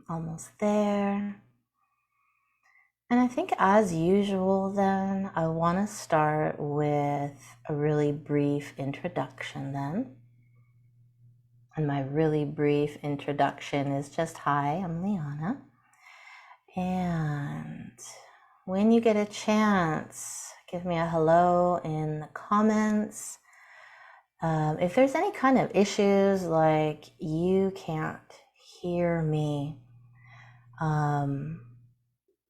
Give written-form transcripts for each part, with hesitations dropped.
Almost there. And I think as usual then, I want to start with a really brief introduction then. And my really brief introduction is just, hi, I'm Liana. And when you get a chance, give me a hello in the comments. If there's any kind of issues, like you can't hear me,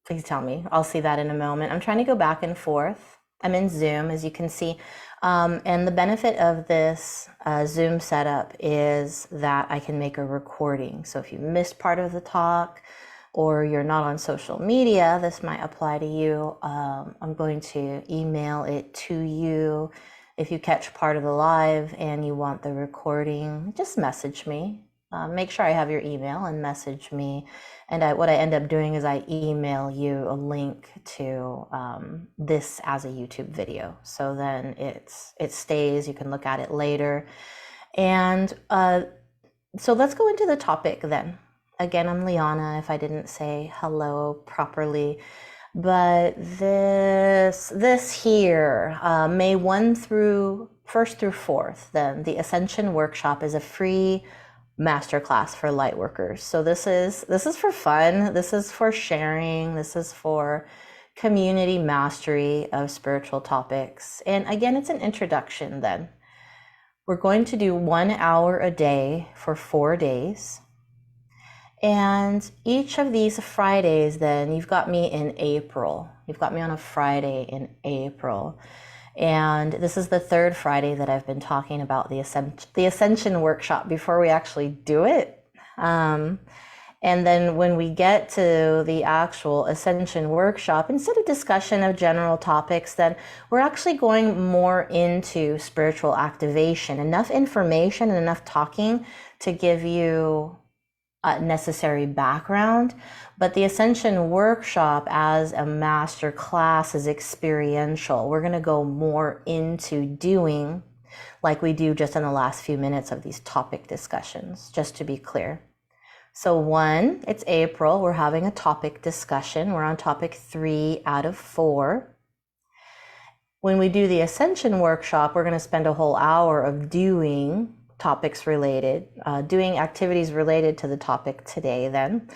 please tell me. I'll see that in a moment. I'm trying to go back and forth. I'm in Zoom, as you can see. And the benefit of this Zoom setup is that I can make a recording. So if you missed part of the talk or you're not on social media, this might apply to you. I'm going to email it to you. If you catch part of the live and you want the recording, just message me. Make sure I have your email and message me. And what I end up doing is I email you a link to this as a YouTube video. So then it stays, you can look at it later. And so let's go into the topic then. Again, I'm Liana, if I didn't say hello properly. But this here, May 1st through 4th, then the Ascension workshop is a free masterclass for light workers. So this is for fun. This is for sharing. This is for community mastery of spiritual topics. And again, it's an introduction then. We're going to do 1 hour a day for 4 days. And each of these Fridays, then you've got me in April. You've got me on a Friday in April. And this is the 3rd Friday that I've been talking about the Ascension workshop before we actually do it. And then when we get to the actual Ascension workshop, instead of discussion of general topics, then we're actually going more into spiritual activation, enough information and enough talking to give you necessary background. But the Ascension workshop as a master class is experiential. We're going to go more into doing like we do just in the last few minutes of these topic discussions, just to be clear. So 1, it's April. We're having a topic discussion. We're on topic 3 out of 4. When we do the Ascension workshop, we're going to spend a whole hour of doing topics related, doing activities related to the topic today then.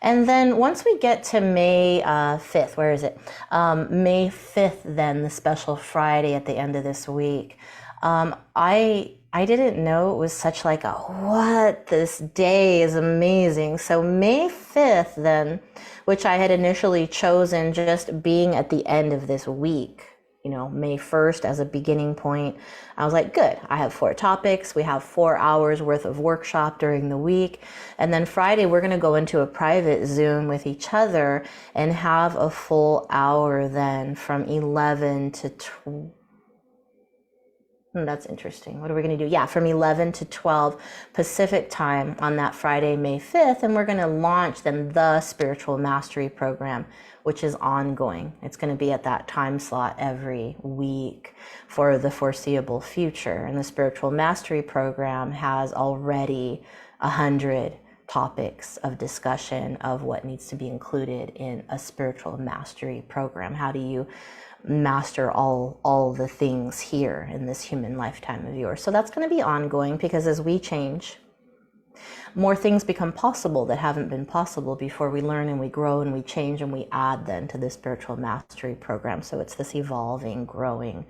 And then once we get to May 5th, where is it? May 5th then, the special Friday at the end of this week. I didn't know it was such like a, what, this day is amazing. So May 5th then, which I had initially chosen just being at the end of this week, May 1st as a beginning point. I was like, good, I have 4 topics. We have 4 hours worth of workshop during the week. And then Friday, we're going to go into a private Zoom with each other and have a full hour then from 11 to 12. That's interesting. What are we going to do? Yeah, from 11 to 12 Pacific time on that Friday, May 5th. And we're going to launch then the Spiritual Mastery Program, which is ongoing. It's going to be at that time slot every week for the foreseeable future. And the Spiritual Mastery Program has already 100 topics of discussion of what needs to be included in a spiritual mastery program. How do you master all the things here in this human lifetime of yours? So that's going to be ongoing, because as we change, more things become possible that haven't been possible before. We learn and we grow and we change and we add then to the spiritual mastery program. So it's this evolving, growing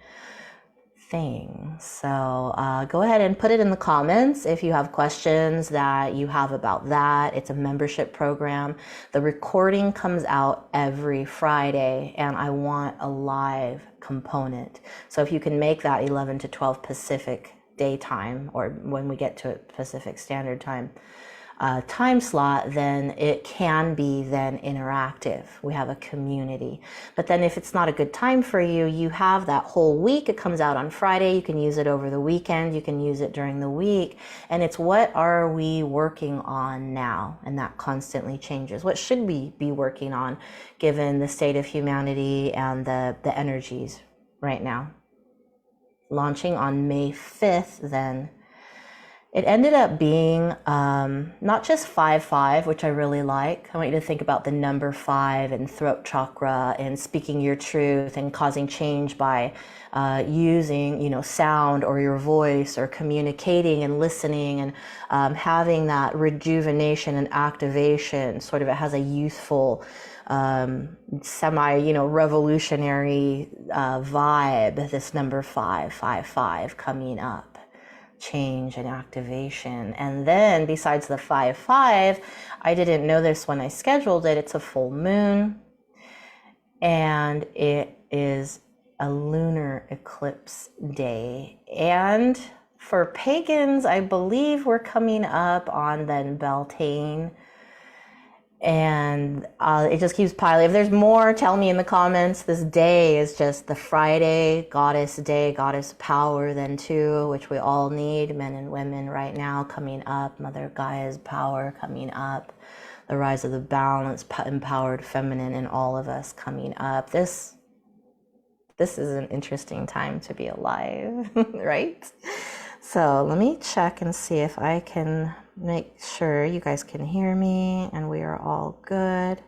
thing. So go ahead and put it in the comments if you have questions that you have about that. It's a membership program. The recording comes out every Friday, and I want a live component. So if you can make that 11 to 12 Pacific daytime, or when we get to it, Pacific Standard Time, time slot, then it can be then interactive. We have a community. But then if it's not a good time for you, you have that whole week. It comes out on Friday. You can use it over the weekend. You can use it during the week. And it's, what are we working on now? And that constantly changes. What should we be working on given the state of humanity and the energies right now? Launching on May 5th then. It ended up being not just 5-5, which I really like. I want you to think about the number 5 and throat chakra and speaking your truth and causing change by using, sound or your voice or communicating and listening and having that rejuvenation and activation. Sort of, it has a youthful, revolutionary vibe. This number 5-5-5 coming up. Change and activation. And then besides the 5-5, I didn't know this when I scheduled it, it's a full moon and it is a lunar eclipse day. And for pagans, I believe we're coming up on then Beltane. And it just keeps piling. If there's more, tell me in the comments. This day is just the Friday goddess day, goddess power then too, which we all need, men and women right now coming up. Mother Gaia's power coming up. The rise of the balanced, empowered feminine in all of us coming up. This is an interesting time to be alive, right? So let me check and see if I can make sure you guys can hear me and we are all good.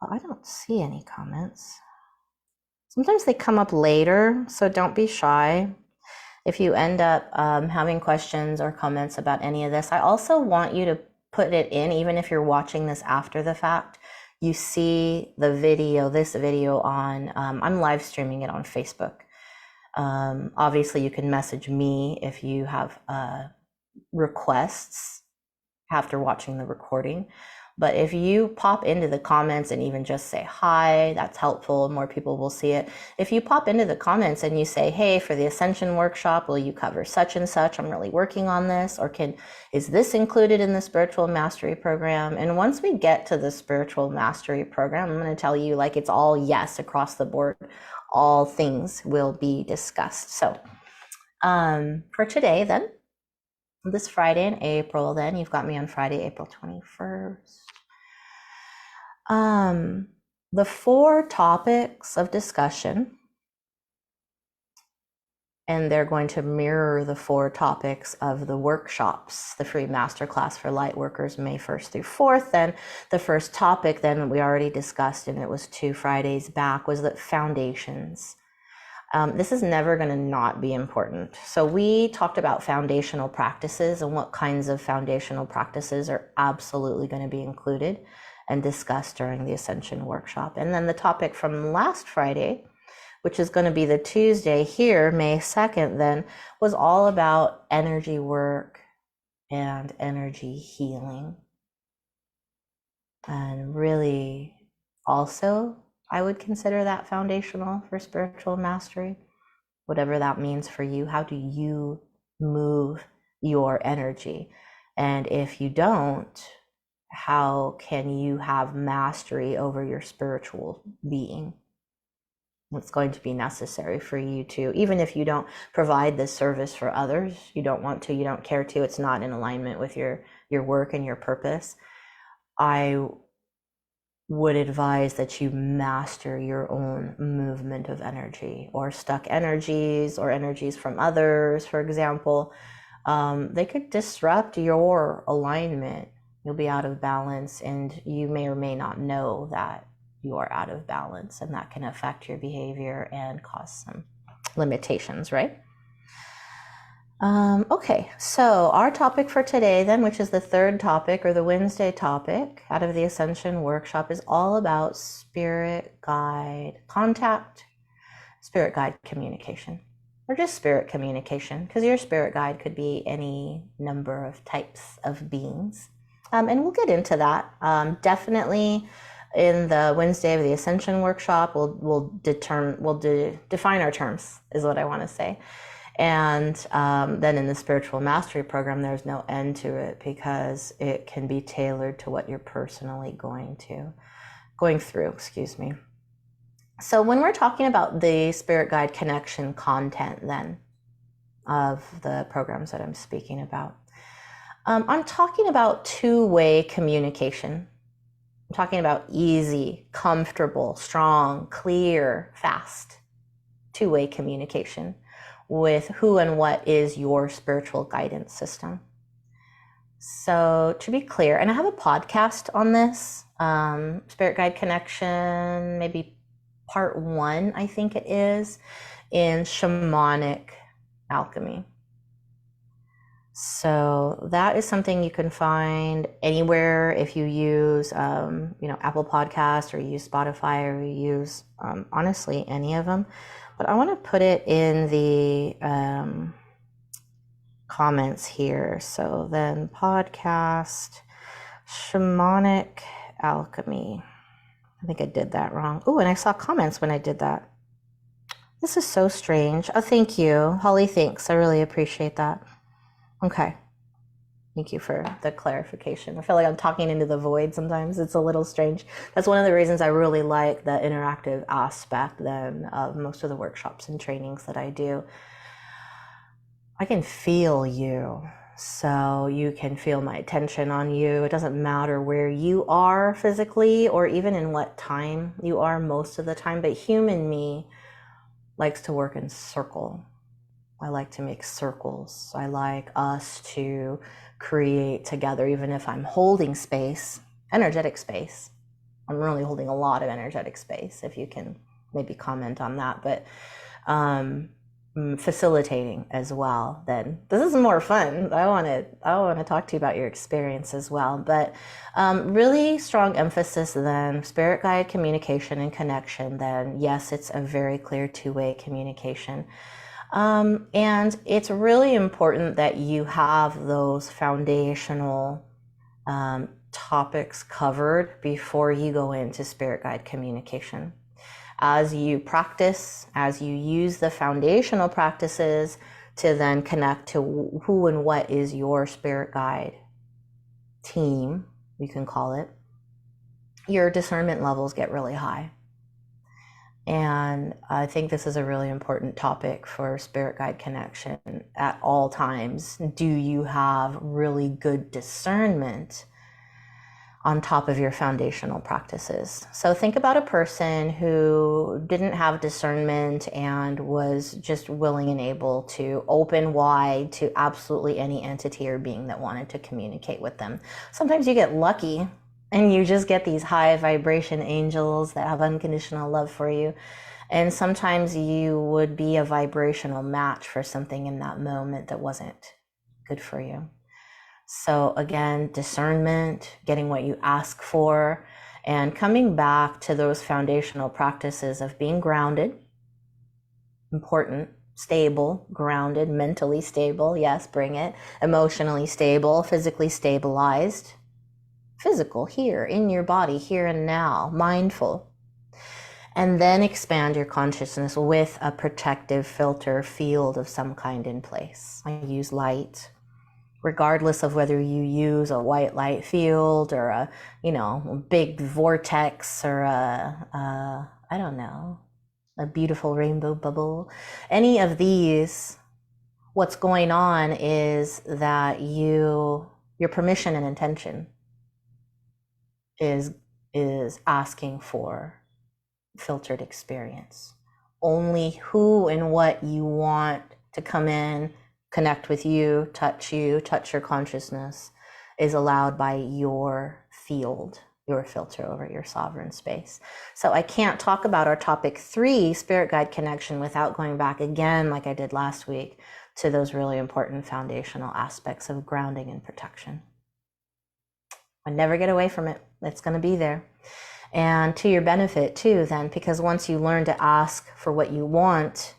Well, I don't see any comments. Sometimes they come up later, so don't be shy. If you end up having questions or comments about any of this, I also want you to put it in, even if you're watching this after the fact. You see the video, this video on, I'm live streaming it on Facebook. Obviously, you can message me if you have requests after watching the recording. But if you pop into the comments and even just say hi, that's helpful. More people will see it. If you pop into the comments and you say, hey, for the Ascension workshop, will you cover such and such? I'm really working on this. Or is this included in the spiritual mastery program? And once we get to the spiritual mastery program, I'm going to tell you it's all yes across the board. All things will be discussed. So for today then, this Friday in April, then you've got me on Friday, April 21st. The 4 topics of discussion, and they're going to mirror the 4 topics of the workshops, the free masterclass for light workers, May 1st through 4th. Then the first topic then we already discussed, and it was 2 Fridays back, was the foundations. This is never going to not be important. So we talked about foundational practices and what kinds of foundational practices are absolutely going to be included and discussed during the Ascension workshop. And then the topic from last Friday, which is going to be the Tuesday here, May 2nd, then was all about energy work and energy healing. And really also, I would consider that foundational for spiritual mastery, whatever that means for you. How do you move your energy? And if you don't, how can you have mastery over your spiritual being? It's going to be necessary for you to, even if you don't provide this service for others, you don't want to, you don't care to, it's not in alignment with your work and your purpose. I would advise that you master your own movement of energy, or stuck energies or energies from others, for example. They could disrupt your alignment. You'll be out of balance, and you may or may not know that you are out of balance, and that can affect your behavior and cause some limitations, right? Okay, so our topic for today then, which is the 3rd topic, or the Wednesday topic out of the Ascension workshop, is all about spirit guide contact, spirit guide communication, or just spirit communication, because your spirit guide could be any number of types of beings. And we'll get into that. Definitely in the Wednesday of the Ascension workshop, we'll define our terms, is what I want to say. And then in the spiritual mastery program, there's no end to it, because it can be tailored to what you're personally going through. So when we're talking about the spirit guide connection content then of the programs that I'm speaking about, I'm talking about 2-way communication. I'm talking about easy, comfortable, strong, clear, fast, 2-way communication, with who and what is your spiritual guidance system. So to be clear, and I have a podcast on this, Spirit Guide Connection, maybe part 1, I think it is, in shamanic alchemy. So that is something you can find anywhere if you use, Apple Podcasts, or you use Spotify, or you use, honestly, any of them. But I want to put it in the comments here. So then podcast, shamanic alchemy. I think I did that wrong. Oh, and I saw comments when I did that. This is so strange. Oh, thank you. Holly, thanks. I really appreciate that. Okay. Thank you for the clarification. I feel like I'm talking into the void sometimes. It's a little strange. That's one of the reasons I really like the interactive aspect then of most of the workshops and trainings that I do. I can feel you, so you can feel my attention on you. It doesn't matter where you are physically or even in what time you are most of the time, but human me likes to work in circle. I like to make circles. I like us to create together, even if I'm holding space, energetic space. I'm really holding a lot of energetic space, if you can maybe comment on that, but facilitating as well. Then this is more fun. I want to talk to you about your experience as well, but really strong emphasis then spirit guide communication and connection. Then yes, it's a very clear two-way communication. And it's really important that you have those foundational topics covered before you go into spirit guide communication. As you practice, as you use the foundational practices to then connect to who and what is your spirit guide team, you can call it, your discernment levels get really high. And I think this is a really important topic for spirit guide connection at all times. Do you have really good discernment on top of your foundational practices? So think about a person who didn't have discernment and was just willing and able to open wide to absolutely any entity or being that wanted to communicate with them. Sometimes you get lucky and you just get these high vibration angels that have unconditional love for you. And sometimes you would be a vibrational match for something in that moment that wasn't good for you. So again, discernment, getting what you ask for, and coming back to those foundational practices of being grounded, important, stable, grounded, mentally stable, yes, bring it, emotionally stable, physically stabilized, physical, here in your body, here and now, mindful. And then expand your consciousness with a protective filter field of some kind in place. I use light, regardless of whether you use a white light field or a, big vortex or a beautiful rainbow bubble. Any of these, what's going on is that your permission and intention is asking for filtered experience. Only who and what you want to come in, connect with you, touch your consciousness is allowed by your field, your filter over your sovereign space. So I can't talk about our topic 3, spirit guide connection, without going back again, like I did last week, to those really important foundational aspects of grounding and protection. I never get away from it. It's going to be there. And to your benefit too, then, because once you learn to ask for what you want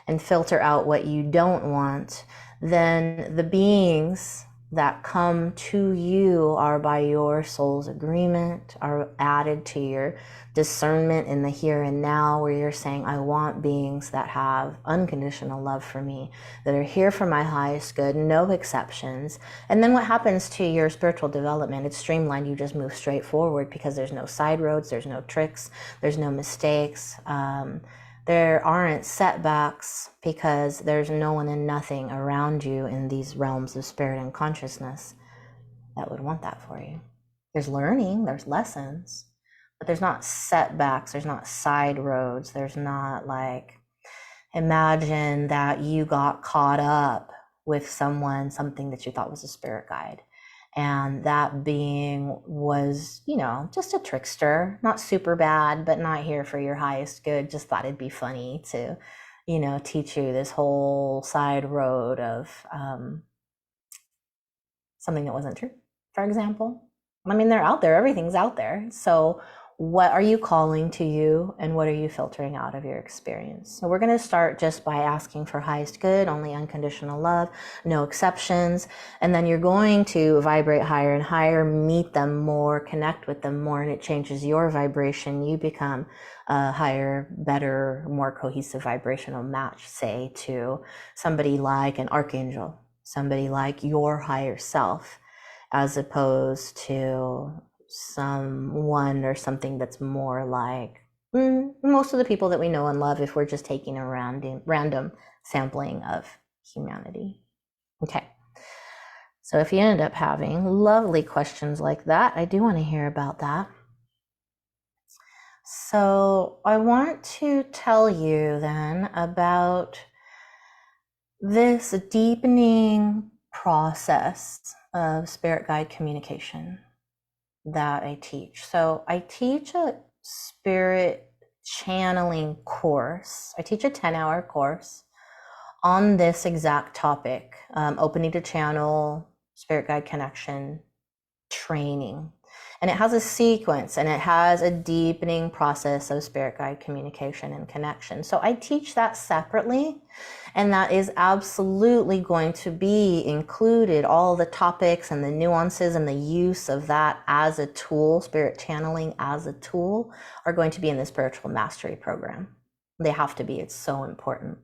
and filter out what you don't want, then the beings that come to you are by your soul's agreement, are added to your discernment in the here and now, where you're saying, I want beings that have unconditional love for me, that are here for my highest good, no exceptions. And then what happens to your spiritual development? It's streamlined. You just move straight forward because there's no side roads, there's no tricks, there's no mistakes. There aren't setbacks because there's no one and nothing around you in these realms of spirit and consciousness that would want that for you. There's learning, there's lessons, but there's not setbacks, there's not side roads, there's not like Imagine that you got caught up with something that you thought was a spirit guide. And that being was, just a trickster, not super bad, but not here for your highest good. Just thought it'd be funny to, teach you this whole side road of something that wasn't true, for example. I mean, they're out there, everything's out there. So what are you calling to you, and what are you filtering out of your experience? So we're going to start just by asking for highest good, only unconditional love, no exceptions. And then you're going to vibrate higher and higher, meet them more, connect with them more, and it changes your vibration. You become a higher, better, more cohesive vibrational match, say, to somebody like an archangel, somebody like your higher self, as opposed to someone or something that's more like most of the people that we know and love, if we're just taking a random sampling of humanity. Okay. So if you end up having lovely questions like that, I do want to hear about that. So I want to tell you then about this deepening process of spirit guide communication that I teach. So I teach a spirit channeling course. I teach a 10-hour course on this exact topic, opening to channel, spirit guide connection, training. And it has a sequence, and it has a deepening process of spirit guide communication and connection. So I teach that separately, and that is absolutely going to be included. All the topics and the nuances and the use of that as a tool, spirit channeling as a tool, are going to be in the spiritual mastery program. They have to be. It's so important.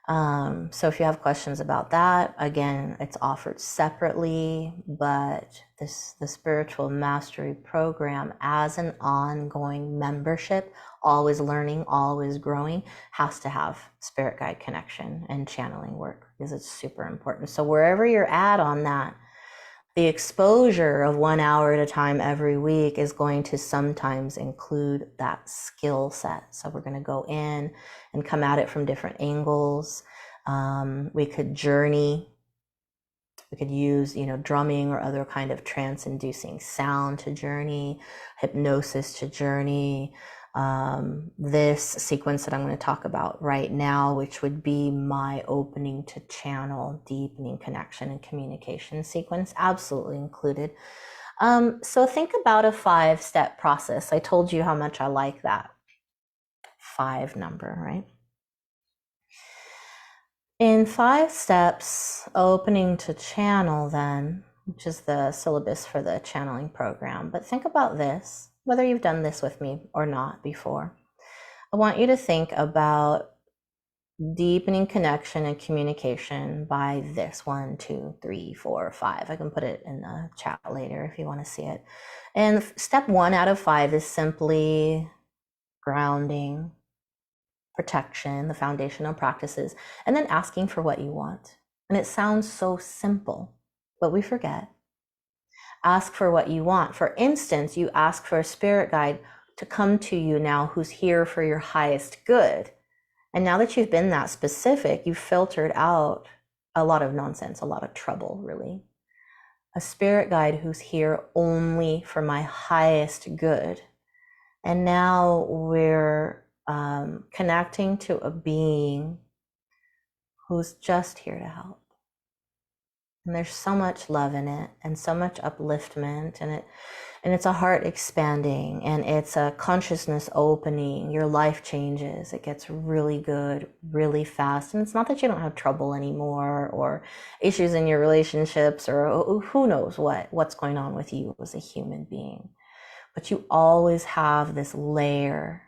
So if you have questions about that, again, it's offered separately, but the spiritual mastery program as an ongoing membership, always learning, always growing, has to have spirit guide connection and channeling work, because it's super important. So wherever you're at on that, the exposure of 1 hour at a time every week is going to sometimes include that skill set. So we're going to go in and come at it from different angles. We could journey. We could use, drumming or other kind of trance-inducing sound to journey, hypnosis to journey. This sequence that I'm going to talk about right now, which would be my opening to channel, deepening connection and communication sequence, absolutely included. So think about a 5-step process. I told you how much I like that 5 number, right? In 5 steps, opening to channel then, which is the syllabus for the channeling program. But think about this, whether you've done this with me or not before. I want you to think about deepening connection and communication by this 1, 2, 3, 4, 5. I can put it in the chat later if you want to see it. And step 1 out of 5 is simply grounding, protection, the foundational practices, and then asking for what you want. And it sounds so simple, but we forget. Ask for what you want. For instance, you ask for a spirit guide to come to you now who's here for your highest good. And now that you've been that specific, you've filtered out a lot of nonsense, a lot of trouble, really. A spirit guide who's here only for my highest good. And now we're connecting to a being who's just here to help. And there's so much love in it, and so much upliftment, and it's a heart expanding, and it's a consciousness opening. Your life changes. It gets really good, really fast. And it's not that you don't have trouble anymore, or issues in your relationships, or who knows what's going on with you as a human being. But you always have this layer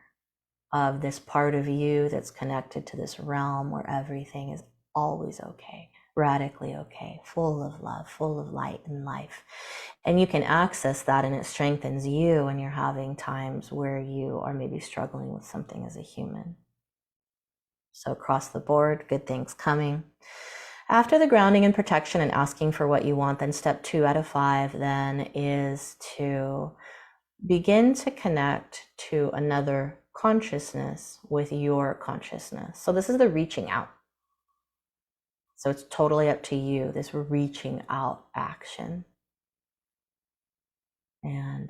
of this part of you that's connected to this realm where everything is always okay, radically okay, full of love, full of light and life. And you can access that, and it strengthens you when you're having times where you are maybe struggling with something as a human. So across the board, good things coming. After the grounding and protection and asking for what you want, then step 2 out of 5 then is to begin to connect to another consciousness with your consciousness. So this is the reaching out. So it's totally up to you, this reaching out action. And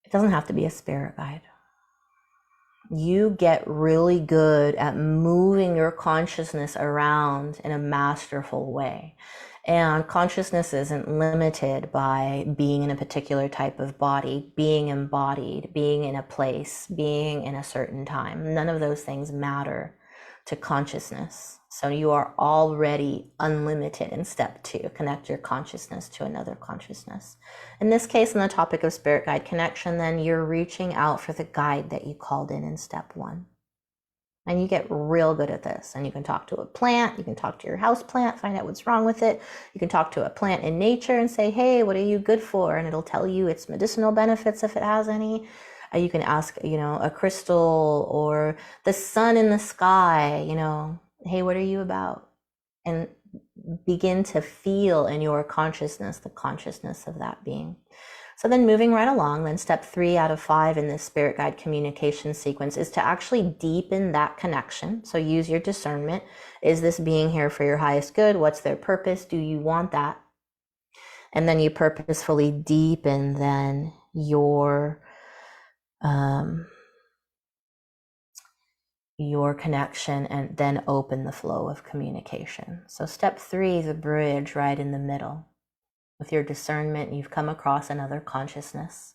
it doesn't have to be a spirit guide. You get really good at moving your consciousness around in a masterful way. And consciousness isn't limited by being in a particular type of body, being embodied, being in a place, being in a certain time. None of those things matter to consciousness. So you are already unlimited in step 2. Connect your consciousness to another consciousness. In this case, on the topic of spirit guide connection, then you're reaching out for the guide that you called in step 1. And you get real good at this. And you can talk to a plant, you can talk to your house plant, find out what's wrong with it. You can talk to a plant in nature and say, hey, what are you good for? And it'll tell you its medicinal benefits if it has any. You can ask, a crystal or the sun in the sky, hey, what are you about? And begin to feel in your consciousness, the consciousness of that being. So then moving right along, then step 3 out of 5 in this spirit guide communication sequence is to actually deepen that connection. So use your discernment. Is this being here for your highest good? What's their purpose? Do you want that? And then you purposefully deepen then your connection and then open the flow of communication. So step 3 is a bridge right in the middle. With your discernment, you've come across another consciousness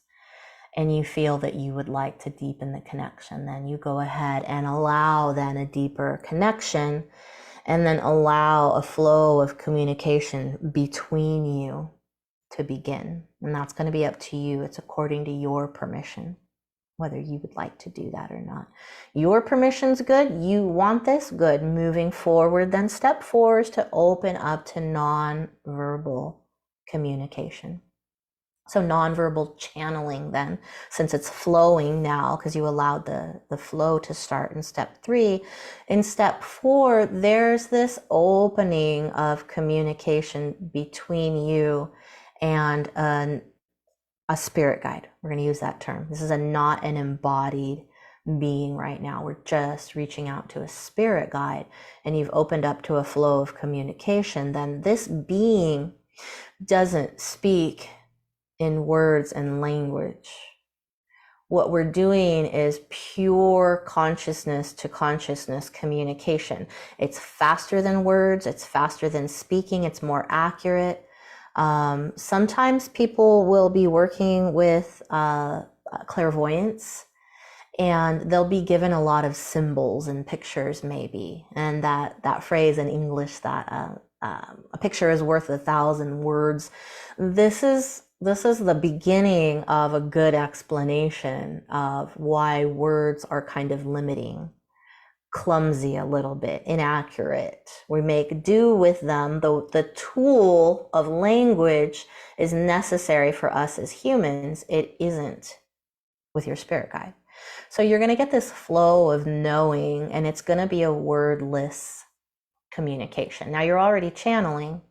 and you feel that you would like to deepen the connection. Then you go ahead and allow then a deeper connection and then allow a flow of communication between you to begin. And that's going to be up to you. It's according to your permission, whether you would like to do that or not. Your permission's good. You want this, good. Moving forward, then step 4 is to open up to non-verbal communication. So non-verbal channeling then, since it's flowing now, because you allowed the flow to start in step 3. In step 4, there's this opening of communication between you and a spirit guide. We're going to use that term. This is not an embodied being right now. We're just reaching out to a spirit guide, and you've opened up to a flow of communication. Then this being doesn't speak in words and language. What we're doing is pure consciousness to consciousness communication. It's faster than words. It's faster than speaking. It's more accurate. Sometimes people will be working with clairvoyance, and they'll be given a lot of symbols and pictures maybe. And that phrase in English that a picture is worth 1,000 words. This is the beginning of a good explanation of why words are kind of limiting, clumsy a little bit, inaccurate. We make do with them. The tool of language is necessary for us as humans. It isn't with your spirit guide. So you're going to get this flow of knowing, and it's going to be a wordless communication. Now you're already channeling.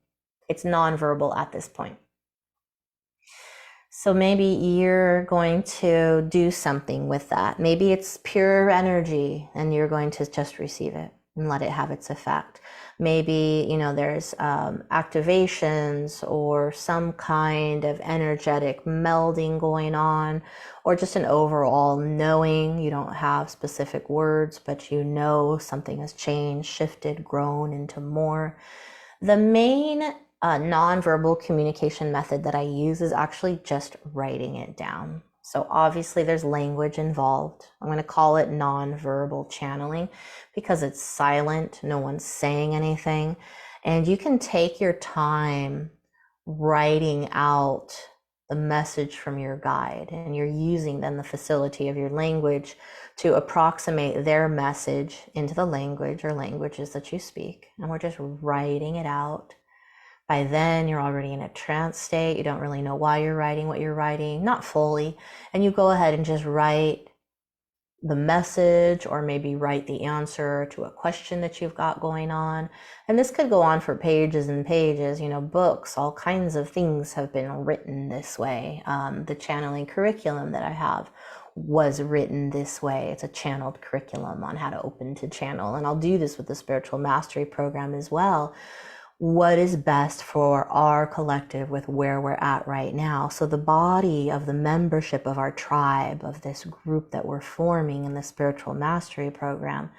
It's nonverbal at this point. So maybe you're going to do something with that. Maybe it's pure energy and you're going to just receive it and let it have its effect. Maybe, there's activations or some kind of energetic melding going on, or just an overall knowing. You don't have specific words, but you know something has changed, shifted, grown into more. The main nonverbal communication method that I use is actually just writing it down. So obviously there's language involved. I'm going to call it nonverbal channeling because it's silent. No one's saying anything. And you can take your time writing out the message from your guide, and you're using then the facility of your language to approximate their message into the language or languages that you speak. And we're just writing it out. By then, you're already in a trance state. You don't really know why you're writing what you're writing, not fully. And you go ahead and just write the message, or maybe write the answer to a question that you've got going on. And this could go on for pages and pages, books, all kinds of things have been written this way. The channeling curriculum that I have was written this way. It's a channeled curriculum on how to open to channel. And I'll do this with the spiritual mastery program as well. What is best for our collective with where we're at right now. So the body of the membership of our tribe, of this group that we're forming in the spiritual mastery program,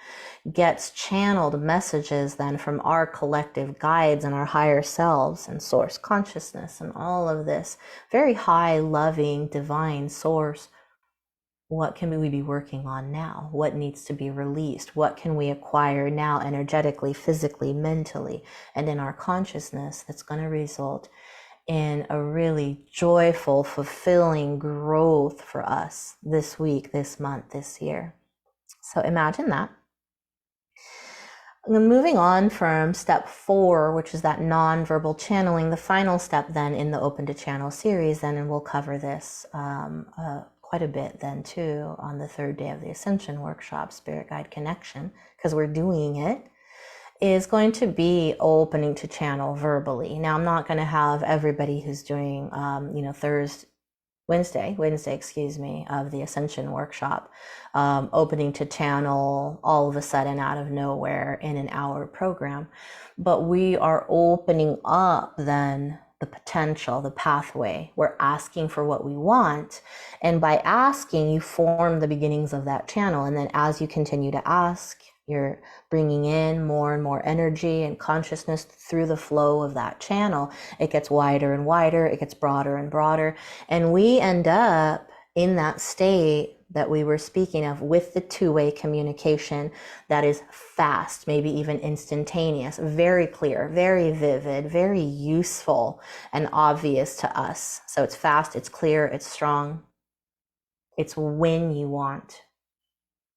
gets channeled messages then from our collective guides and our higher selves and source consciousness and all of this very high, loving, divine source. What can we be working on now? What needs to be released? What can we acquire now energetically, physically, mentally, and in our consciousness that's going to result in a really joyful, fulfilling growth for us this week, this month, this year? So imagine that. Moving on from step 4, which is that non-verbal channeling, the final step then in the Open to Channel series, then, and we'll cover this quite a bit then too on the 3rd day of the Ascension workshop, Spirit Guide Connection, because we're doing it, is going to be opening to channel verbally. Now, I'm not going to have everybody who's doing, Wednesday, of the Ascension workshop, opening to channel all of a sudden out of nowhere in an hour program. But we are opening up then the potential, the pathway. We're asking for what we want. And by asking, you form the beginnings of that channel. And then as you continue to ask, you're bringing in more and more energy and consciousness through the flow of that channel. It gets wider and wider, it gets broader and broader. And we end up in that state that we were speaking of with the two-way communication that is fast, maybe even instantaneous, very clear, very vivid, very useful and obvious to us. So it's fast, it's clear, it's strong. It's when you want.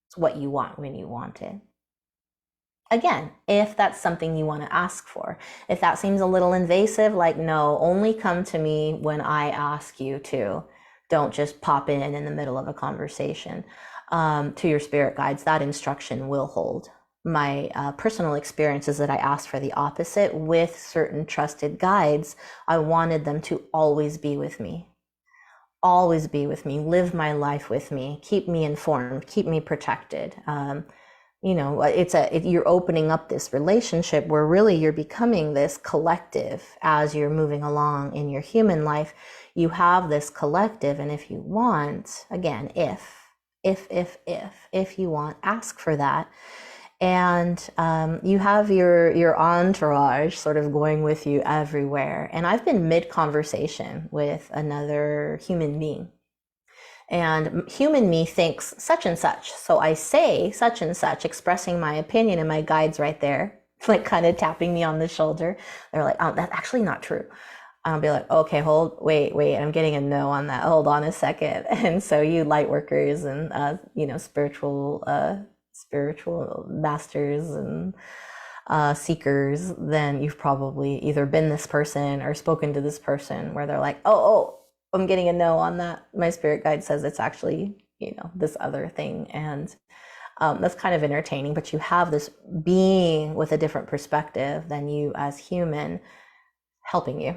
It's what you want when you want it. Again, if that's something you want to ask for. If that seems a little invasive, like, no, only come to me when I ask you to. Don't just pop in the middle of a conversation. To your spirit guides, that instruction will hold. My personal experience is that I asked for the opposite with certain trusted guides. I wanted them to always be with me. Always be with me, live my life with me, keep me informed, keep me protected. You're opening up this relationship where really you're becoming this collective as you're moving along in your human life. You have this collective, and if you want, again, if you want, ask for that. And you have your entourage sort of going with you everywhere. And I've been mid-conversation with another human being. And human me thinks such and such. So I say such and such, expressing my opinion, and my guide's right there, like kind of tapping me on the shoulder. They're like, oh, that's actually not true. I'll be like, okay, wait, I'm getting a no on that. Hold on a second. And so you light workers and, spiritual masters and seekers, then you've probably either been this person or spoken to this person where they're like, oh, I'm getting a no on that. My spirit guide says it's actually, this other thing. And that's kind of entertaining, but you have this being with a different perspective than you as human helping you.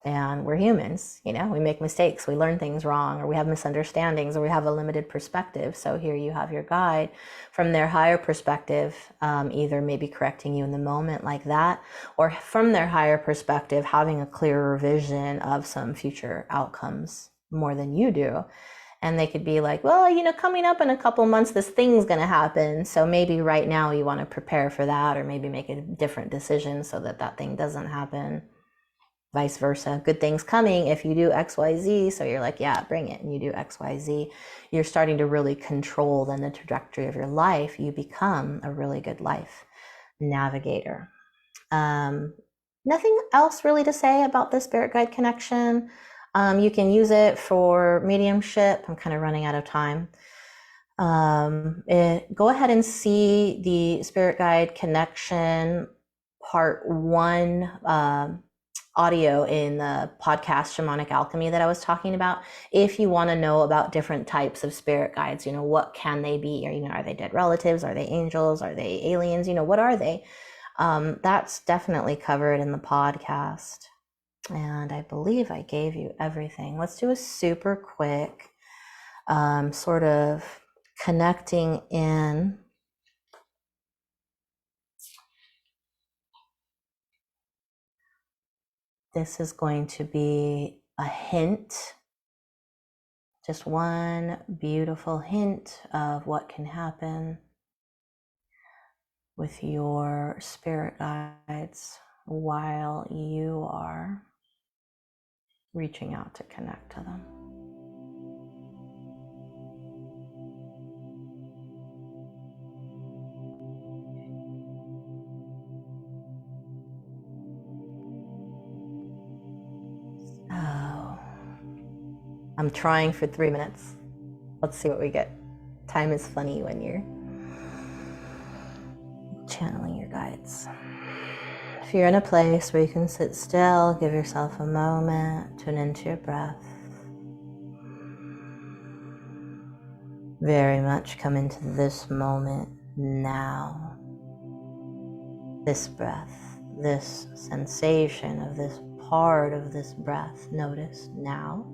And we're humans, we make mistakes, we learn things wrong, or we have misunderstandings, or we have a limited perspective. So here you have your guide from their higher perspective, either maybe correcting you in the moment like that, or from their higher perspective, having a clearer vision of some future outcomes more than you do. And they could be like, well, coming up in a couple months, this thing's going to happen. So maybe right now you want to prepare for that, or maybe make a different decision so that thing doesn't happen. Vice versa. Good things coming if you do XYZ. So you're like, yeah, bring it. And you do XYZ. You're starting to really control then the trajectory of your life. You become a really good life navigator. Nothing else really to say about the Spirit Guide Connection. You can use it for mediumship. I'm kind of running out of time. Go ahead and see the Spirit Guide Connection part 1 audio in the podcast Shamanic Alchemy that I was talking about. If you want to know about different types of spirit guides, what can they be? Or, are they dead relatives? Are they angels? Are they aliens? What are they? That's definitely covered in the podcast. And I believe I gave you everything. Let's do a super quick sort of connecting in. This is going to be a hint, just one beautiful hint of what can happen with your spirit guides while you are reaching out to connect to them. Oh, I'm trying for 3 minutes. Let's see what we get. Time is funny when you're channeling your guides. If you're in a place where you can sit still, give yourself a moment, tune into your breath. Very much come into this moment now. This breath, this sensation of this part of this breath, notice now.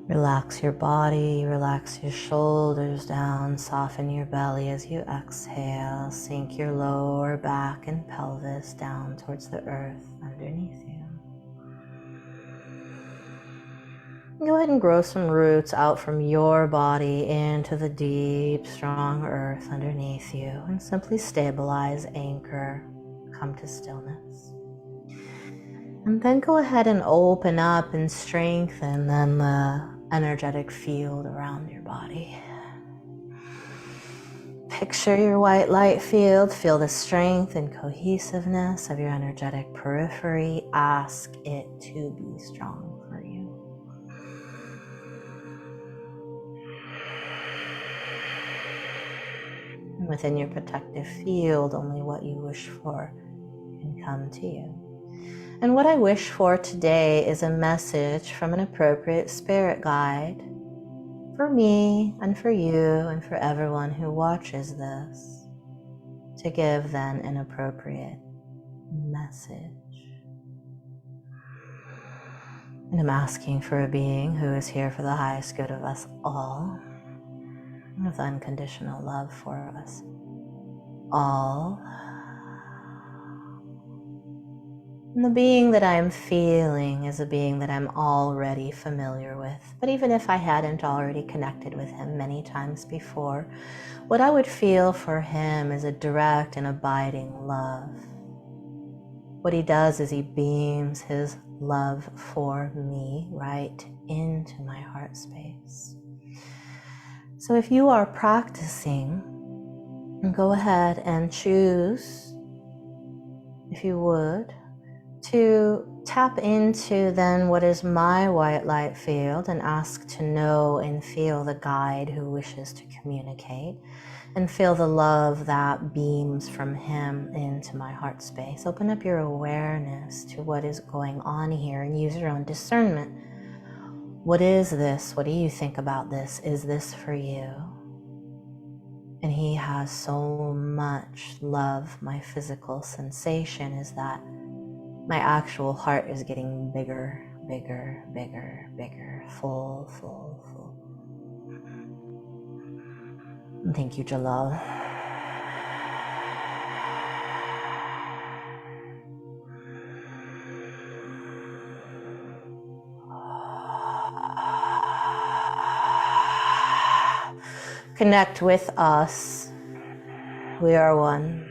Relax your body, relax your shoulders down, soften your belly as you exhale, sink your lower back and pelvis down towards the earth underneath you. Go ahead and grow some roots out from your body into the deep, strong earth underneath you and simply stabilize, anchor, come to stillness. And then go ahead and open up and strengthen then the energetic field around your body. Picture your white light field, feel the strength and cohesiveness of your energetic periphery. Ask it to be strong for you. And within your protective field, only what you wish for can come to you. And what I wish for today is a message from an appropriate spirit guide for me and for you and for everyone who watches this, to give then an appropriate message. And I'm asking for a being who is here for the highest good of us all, with unconditional love for us all. And the being that I'm feeling is a being that I'm already familiar with. But even if I hadn't already connected with him many times before, what I would feel for him is a direct and abiding love. What he does is he beams his love for me right into my heart space. So if you are practicing, go ahead and choose, if you would, to tap into then what is my white light field and ask to know and feel the guide who wishes to communicate, and feel the love that beams from him into my heart space. Open up your awareness to what is going on here and use your own discernment. What is this? What do you think about this? Is this for you? And he has so much love. My physical sensation is that my actual heart is getting bigger, bigger, bigger, bigger, full, full, full. And thank you, Jalal. Connect with us. We are one.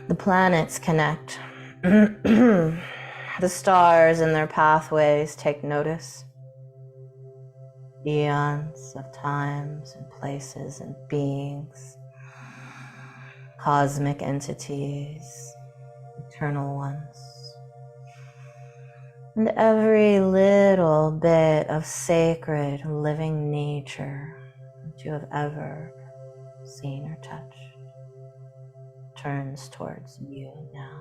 The planets connect. The stars and their pathways take notice. Eons of times and places and beings, cosmic entities, eternal ones, and every little bit of sacred living nature that you have ever seen or touched. turns towards you now.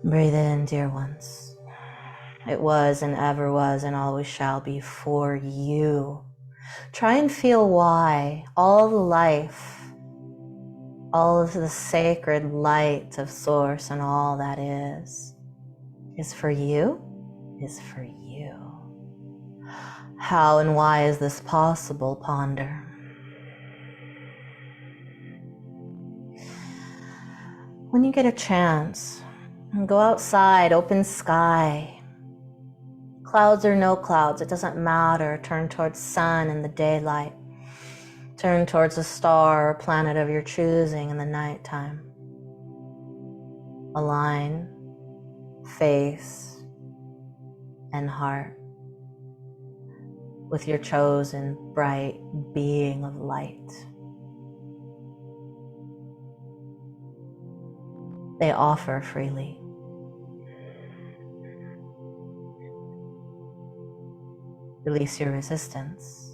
Breathe in, dear ones. It was and ever was and always shall be for you. Try and feel why all the life, all of the sacred light of Source and all that is for you, is for you. How and why is this possible? Ponder. When you get a chance, go outside, open sky. Clouds or no clouds, it doesn't matter. Turn towards sun in the daylight. Turn towards a star or planet of your choosing in the nighttime. Align face and heart with your chosen bright being of light. They offer freely. Release your resistance.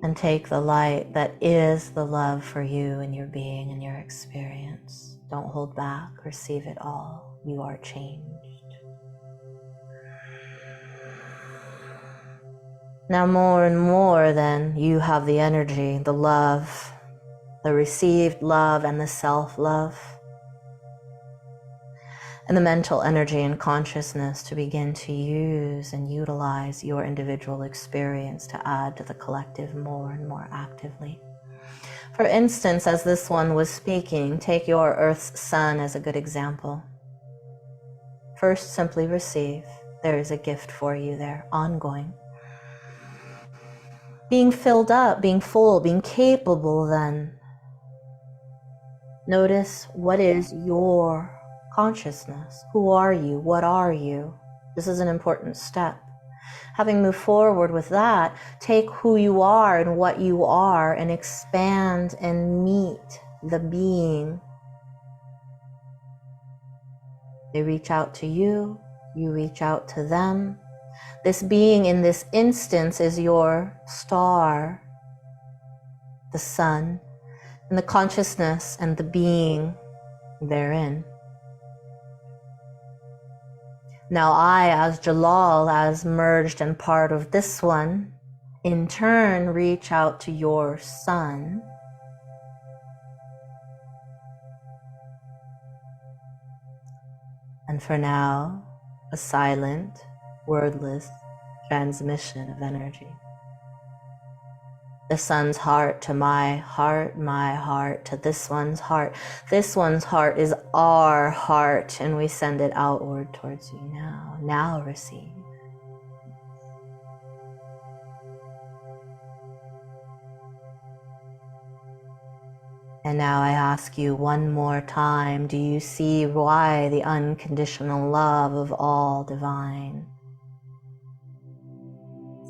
And take the light that is the love for you and your being and your experience. Don't hold back. Receive it all. You are changed. Now more and more then, you have the energy, the love, the received love and the self-love, and the mental energy and consciousness to begin to use and utilize your individual experience to add to the collective more and more actively. For instance, as this one was speaking, take your Earth's sun as a good example. First, simply receive. There is a gift for you there, ongoing. Being filled up, being full, being capable then. Notice what is your consciousness. Who are you? What are you? This is an important step. Having moved forward with that, take who you are and what you are and expand and meet the being. They reach out to you, you reach out to them. This being in this instance is your star, the sun, and the consciousness and the being therein. Now I, as Jalal, as merged and part of this one, in turn reach out to your sun. And for now, a silent, wordless transmission of energy. The sun's heart to my heart to this one's heart. This one's heart is our heart, and we send it outward towards you now. Now receive. And now I ask you one more time, do you see why the unconditional love of all divine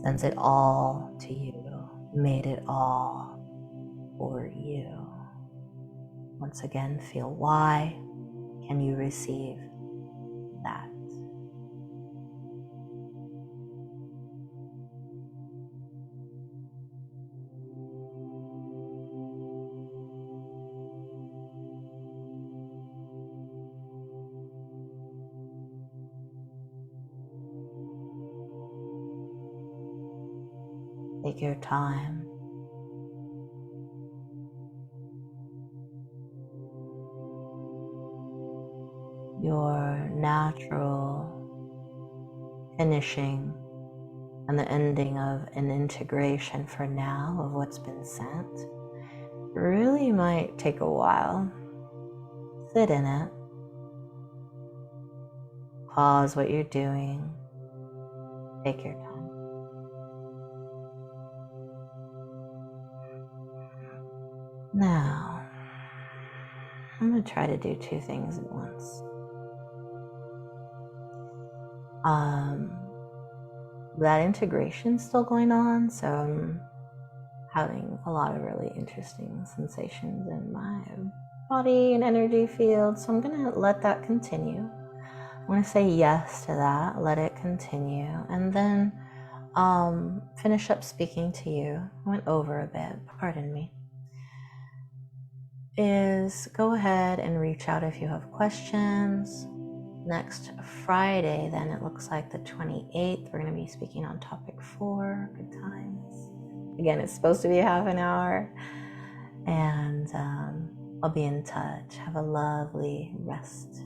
sends it all to you? Made it all for you. Once again, feel why can you receive that? Take your time. Your natural finishing and the ending of an integration for now of what's been sent really might take a while. Sit in it. Pause what you're doing. Take your time. Now, I'm going to try to do two things at once. That integration's still going on, so I'm having a lot of really interesting sensations in my body and energy field, so I'm going to let that continue. I want to say yes to that, let it continue, and then finish up speaking to you, I went over a bit, pardon me, is go ahead and reach out if you have questions. Next Friday, then it looks like the 28th, we're going to be speaking on topic 4, good times. Again, it's supposed to be half an hour, and I'll be in touch. Have a lovely rest